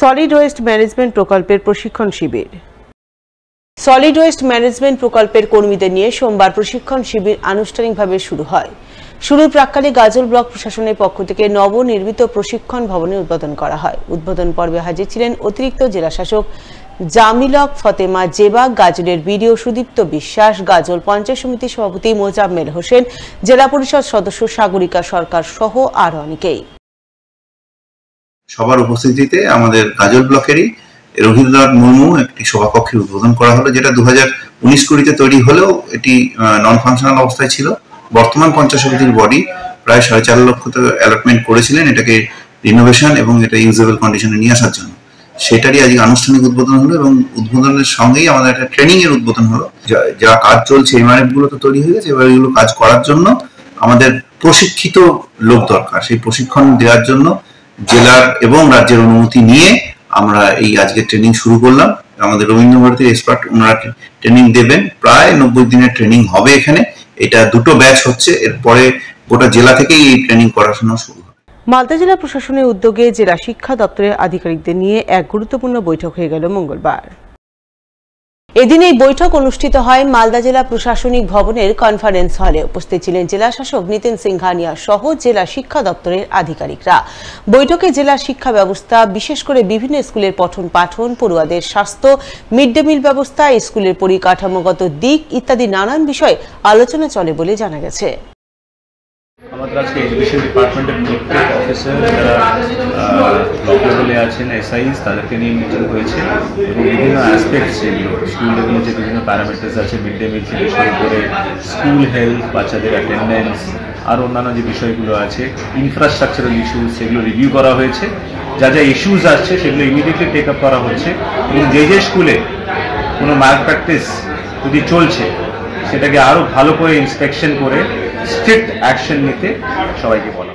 Solid waste management প্রকল্পের প্রশিক্ষণ শিবির। Solid waste management প্রকল্পের কর্মীদের নিয়ে সোমবার প্রশিক্ষণ শিবির আনুষ্ঠানিকভাবে শুরু হয়। শুরুর প্রাক্কালে গাজল ব্লক প্রশাসনের পক্ষ থেকে নবনির্মিত প্রশিক্ষণ ভবনের উদ্বোধন করা হয়। উদ্বোধন পর্বে হাজির ছিলেন অতিরিক্ত জেলা শাসক জামিলক ফতেমা জেবা, গাজলের বিডিও সুদীপ্ত বিশ্বাস, গাজল পঞ্চায়েত সমিতির সভাপতি মোজাম্মেল হোসেন, জেলা পরিষদ সদস্য সাগরিকা সরকার সহ আরো অনেকেই। সবার উপস্থিতিতে আমাদের গাজল ব্লকেরই রবীন্দ্রনাথ মুর্মু একটি সভাকক্ষের উদ্বোধন করা হলো, যেটা 2019-20 তৈরি হলেও এটি নন ফাংশনাল অবস্থায় ছিল। বর্তমান পঞ্চায়েত সমিতির বডি প্রায় 4.5 লক্ষ টাকা অ্যালটমেন্ট করেছিলেন এটাকে রিনোভেশন এবং এটা ইউজেবল কন্ডিশনে নিয়ে আসার জন্য। সেটারই আজকে আনুষ্ঠানিক উদ্বোধন হলো এবং উদ্বোধনের সঙ্গেই আমাদের একটা ট্রেনিং এর উদ্বোধন হলো। যা কাজ চলছে এমআরএফ গুলো তো তৈরি হয়ে গেছে, এবার এগুলো কাজ করার জন্য আমাদের প্রশিক্ষিত লোক দরকার। সেই প্রশিক্ষণ দেওয়ার জন্য জেলার এবং রাজ্যের অনুমতি নিয়ে আমরা এই আজকে ট্রেনিং শুরু করলাম। আমাদের রবীন্দ্র ভারতীর এক্সপার্ট ওনারা ট্রেনিং দেবেন, প্রায় 90 দিনের ট্রেনিং হবে এখানে। এটা 2টো ব্যাচ হচ্ছে, এরপরে গোটা জেলা থেকেই এই ট্রেনিং পড়াশোনা শুরু হবে। মালদা জেলা প্রশাসনের উদ্যোগে জেলা শিক্ষা দপ্তরের আধিকারিকদের নিয়ে এক গুরুত্বপূর্ণ বৈঠক হয়ে গেল মঙ্গলবার। এদিন এই বৈঠক অনুষ্ঠিত হয় মালদা জেলা প্রশাসনিক ভবনের কনফারেন্স হলে। উপস্থিত ছিলেন জেলা শাসক নিতিন সিংহানিয়া সহ জেলা শিক্ষা দপ্তরের আধিকারিকরা। বৈঠকে জেলা শিক্ষা ব্যবস্থা, বিশেষ করে বিভিন্ন স্কুলের পঠন পাঠন, পড়ুয়াদের স্বাস্থ্য, মিড ডে মিল ব্যবস্থা, স্কুলের পরিকাঠামোগত দিক ইত্যাদি নানান বিষয় আলোচনা চলে বলে জানা গেছে। আমাদের আজকে এডুকেশন ডিপার্টমেন্টের প্রত্যেক অফিসার যারা ব্লক লেভেলে আছেন, এসআইস, তাদেরকে নিয়ে মিটিং হয়েছে এবং বিভিন্ন অ্যাসপেক্টস যেগুলো স্কুল লেভেলে যে বিভিন্ন প্যারামিটার্স আছে, মিড ডে মিল থেকে শুরু করে স্কুল হেলথ, বাচ্চাদের অ্যাটেন্ডেন্স, আর অন্যান্য যে বিষয়গুলো আছে, ইনফ্রাস্ট্রাকচারাল ইস্যুস, সেগুলো রিভিউ করা হয়েছে। যা যা ইস্যুস আসছে সেগুলো ইমিডিয়েটলি টেক আপ করা হচ্ছে এবং যে স্কুলে কোনো ম্যাল প্র্যাকটিস যদি চলছে সেটাকে আরও ভালো করে ইন্সপেকশন করে স্ট্রিক্ট অ্যাকশন নিতে সবাইকে বলা।